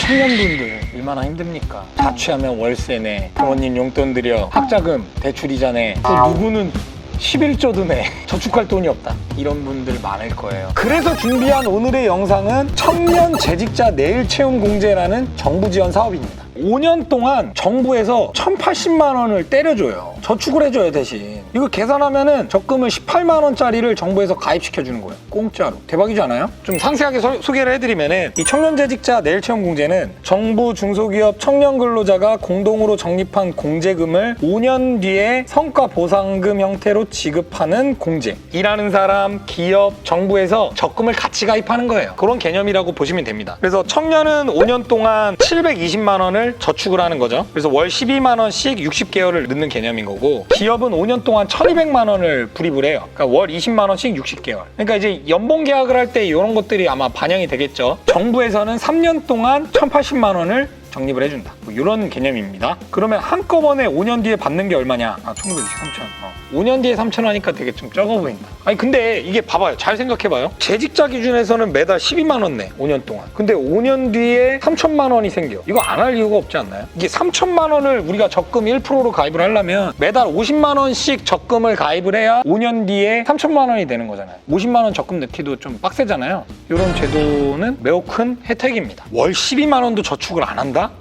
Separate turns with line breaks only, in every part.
청년분들 얼마나 힘듭니까? 자취하면 월세 내, 부모님 용돈 들여, 학자금, 대출 이자 내, 또 누구는 11조도 내, 저축할 돈이 없다. 이런 분들 많을 거예요. 그래서 준비한 오늘의 영상은 청년 재직자 내일 채용 공제라는 정부 지원 사업입니다. 5년 동안 정부에서 1,080만 원을 때려줘요. 저축을 해줘요, 대신. 이거 계산하면은 적금을 18만 원짜리를 정부에서 가입시켜주는 거예요. 공짜로. 대박이지 않아요? 좀 상세하게 소개를 해드리면은 이 청년재직자 내일채용공제는 정부, 중소기업, 청년 근로자가 공동으로 적립한 공제금을 5년 뒤에 성과보상금 형태로 지급하는 공제. 일하는 사람, 기업, 정부에서 적금을 같이 가입하는 거예요. 그런 개념이라고 보시면 됩니다. 그래서 청년은 5년 동안 720만 원을 저축을 하는 거죠. 그래서 월 12만 원씩 60개월을 넣는 개념인 거고, 기업은 5년 동안 1,200만 원을 불입을 해요. 그러니까 월 20만 원씩 60개월. 그러니까 이제 연봉 계약을 할 때 이런 것들이 아마 반영이 되겠죠. 정부에서는 3년 동안 1,080만 원을 적립을 해준다. 뭐 이런 개념입니다. 그러면 한꺼번에 5년 뒤에 받는 게 얼마냐? 1,923천. 5년 뒤에 3,000원 하니까 되게 좀 적어 보인다. 아니 근데 이게 봐봐요. 잘 생각해봐요. 재직자 기준에서는 매달 12만 원 내. 5년 동안. 근데 5년 뒤에 3,000만 원이 생겨. 이거 안 할 이유가 없지 않나요? 이게 3,000만 원을 우리가 적금 1%로 가입을 하려면 매달 50만 원씩 적금을 가입을 해야 5년 뒤에 3,000만 원이 되는 거잖아요. 50만 원 적금 넣기도 좀 빡세잖아요. 이런 제도는 매우 큰 혜택입니다. 월 12만 원도 저축을 안 한다?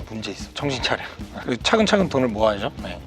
문제 있어. 정신 차려. 차근차근 돈을 모아야죠. 네.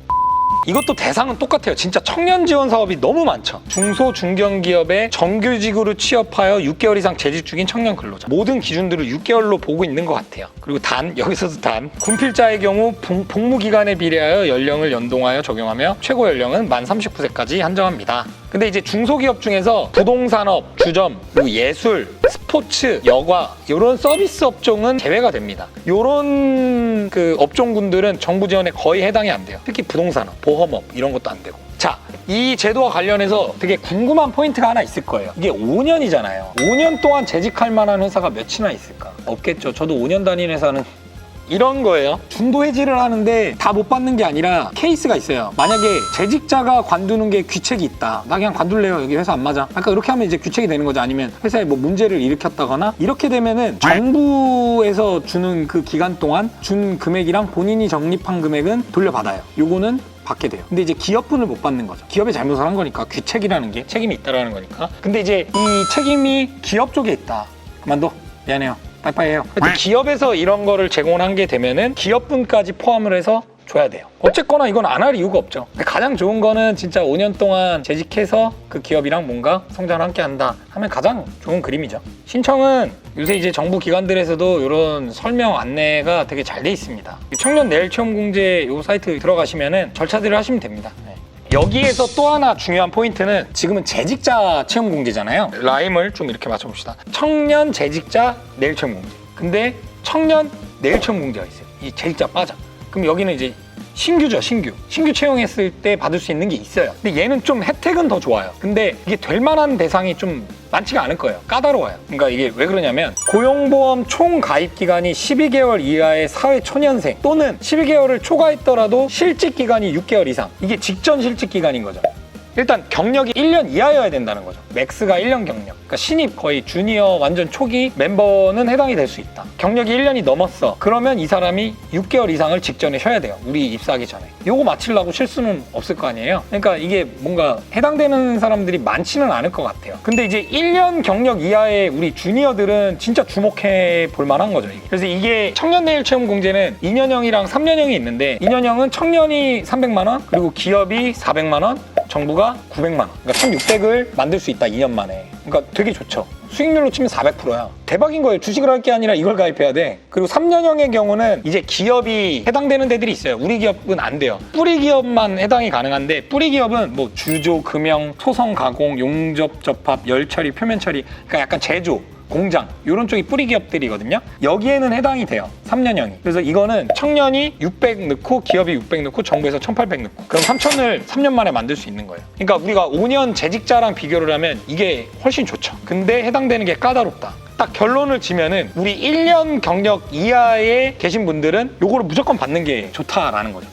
이것도 대상은 똑같아요. 진짜 청년 지원 사업이 너무 많죠. 중소, 중견기업에 정규직으로 취업하여 6개월 이상 재직 중인 청년 근로자. 모든 기준들을 6개월로 보고 있는 것 같아요. 그리고 여기서도 군필자의 경우 복무 기간에 비례하여 연령을 연동하여 적용하며 최고 연령은 만 39세까지 한정합니다. 근데 이제 중소기업 중에서 부동산업, 주점, 그리고 예술, 스포츠, 여가 이런 서비스 업종은 제외가 됩니다. 이런 그 업종군들은 정부 지원에 거의 해당이 안 돼요. 특히 부동산업, 보험업 이런 것도 안 되고. 자, 이 제도와 관련해서 되게 궁금한 포인트가 하나 있을 거예요. 이게 5년이잖아요. 5년 동안 재직할 만한 회사가 몇이나 있을까? 없겠죠. 저도 5년 다닌 회사는 이런 거예요. 중도 해지를 하는데 다 못 받는 게 아니라 케이스가 있어요. 만약에 재직자가 관두는 게 귀책이 있다. 나 그냥 관둘래요. 여기 회사 안 맞아. 아까 이렇게 하면 이제 귀책이 되는 거죠. 아니면 회사에 뭐 문제를 일으켰다거나 이렇게 되면은 정부에서 주는 그 기간 동안 준 금액이랑 본인이 적립한 금액은 돌려받아요. 요거는 받게 돼요. 근데 이제 기업분을 못 받는 거죠. 기업이 잘못을 한 거니까 귀책이라는 게 책임이 있다라는 거니까. 근데 이제 이 책임이 기업 쪽에 있다. 그만둬. 미안해요. 빠이빠이해요. 기업에서 이런 거를 제공한 게 되면은 기업분까지 포함을 해서 줘야 돼요. 어쨌거나 이건 안 할 이유가 없죠. 근데 가장 좋은 거는 진짜 5년 동안 재직해서 그 기업이랑 뭔가 성장을 함께 한다 하면 가장 좋은 그림이죠. 신청은 요새 이제 정부 기관들에서도 이런 설명 안내가 되게 잘 돼 있습니다. 청년 내일 채용 공제 요 사이트 들어가시면은 절차들을 하시면 됩니다. 여기에서 또 하나 중요한 포인트는 지금은 재직자 채용 공제잖아요. 라임을 좀 이렇게 맞춰봅시다. 청년 재직자 내일 채용 공제. 근데 청년 내일 채용 공제가 있어요. 이 재직자 빠져. 그럼 여기는 이제 신규죠, 신규 채용했을 때 받을 수 있는 게 있어요. 근데 얘는 좀 혜택은 더 좋아요. 근데 이게 될 만한 대상이 좀 많지가 않을 거예요. 까다로워요. 그러니까 이게 왜 그러냐면 고용보험 총 가입 기간이 12개월 이하의 사회초년생 또는 12개월을 초과했더라도 실직 기간이 6개월 이상. 이게 직전 실직 기간인 거죠. 일단 경력이 1년 이하여야 된다는 거죠. 맥스가 1년 경력. 그러니까 신입 거의 주니어 완전 초기 멤버는 해당이 될 수 있다. 경력이 1년이 넘었어. 그러면 이 사람이 6개월 이상을 직전에 쉬어야 돼요. 우리 입사하기 전에. 요거 맞추려고 실수는 없을 거 아니에요. 그러니까 이게 뭔가 해당되는 사람들이 많지는 않을 것 같아요. 근데 이제 1년 경력 이하의 우리 주니어들은 진짜 주목해 볼 만한 거죠. 이게. 그래서 이게 청년 내일 채용 공제는 2년형이랑 3년형이 있는데 2년형은 청년이 300만 원 그리고 기업이 400만 원 정부가 900만 원. 그러니까 1,600을 만들 수 있다, 2년 만에. 그러니까 되게 좋죠. 수익률로 치면 400%야. 대박인 거예요. 주식을 할 게 아니라 이걸 가입해야 돼. 그리고 3년형의 경우는 이제 기업이 해당되는 데들이 있어요. 우리 기업은 안 돼요. 뿌리 기업만 해당이 가능한데 뿌리 기업은 뭐 주조, 금형, 소성 가공, 용접, 접합, 열 처리, 표면 처리. 그러니까 약간 제조, 공장 이런 쪽이 뿌리 기업들이거든요. 여기에는 해당이 돼요. 3년형이. 그래서 이거는 청년이 600 넣고 기업이 600 넣고 정부에서 1,800 넣고 그럼 3,000을 3년 만에 만들 수 있는 거예요. 그러니까 우리가 5년 재직자랑 비교를 하면 이게 훨씬 좋죠. 근데 해당되는 게 까다롭다. 딱 결론을 지면은 우리 1년 경력 이하에 계신 분들은 요거를 무조건 받는 게 좋다라는 거죠.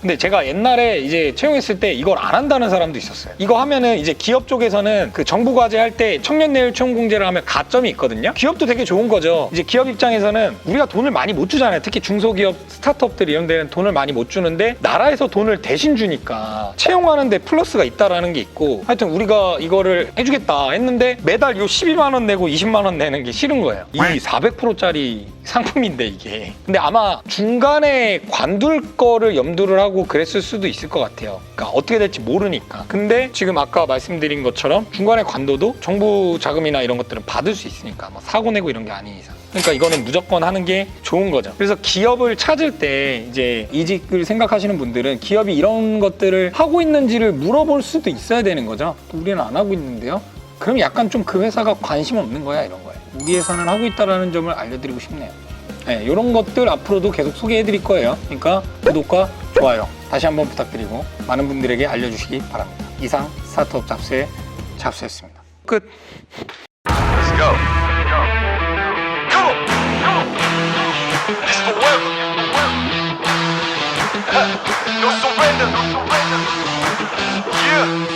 근데 제가 옛날에 이제 채용했을 때 이걸 안 한다는 사람도 있었어요. 이거 하면은 이제 기업 쪽에서는 그 정부 과제 할 때 청년 내일 채용 공제를 하면 가점이 있거든요. 기업도 되게 좋은 거죠. 이제 기업 입장에서는 우리가 돈을 많이 못 주잖아요. 특히 중소기업 스타트업들 이런 데는 돈을 많이 못 주는데 나라에서 돈을 대신 주니까 채용하는데 플러스가 있다라는 게 있고, 하여튼 우리가 이거를 해주겠다 했는데 매달 요 12만 원 내고 20만 원 내는 게 싫은 거예요. 이 400%짜리 상품인데 이게. 근데 아마 중간에 관둘 거를 염두를 하고 그랬을 수도 있을 것 같아요. 그러니까 어떻게 될지 모르니까. 근데 지금 아까 말씀드린 것처럼 중간에 관둬도 정부 자금이나 이런 것들은 받을 수 있으니까 뭐 사고 내고 이런 게 아닌 이상. 그러니까 이거는 무조건 하는 게 좋은 거죠. 그래서 기업을 찾을 때 이제 이직을 생각하시는 분들은 기업이 이런 것들을 하고 있는지를 물어볼 수도 있어야 되는 거죠. 우리는 안 하고 있는데요. 그럼 약간 좀 그 회사가 관심 없는 거야 이런 거예요. 우리 회사는 하고 있다는 점을 알려드리고 싶네요. 네, 이런 것들 앞으로도 계속 소개해드릴 거예요. 그러니까 구독과 좋아요 다시 한번 부탁드리고 많은 분들에게 알려주시기 바랍니다. 이상 스타트업 잡스의 잡스였습니다. 끝.
Let's go. Go. This forever. No surrender. Yeah.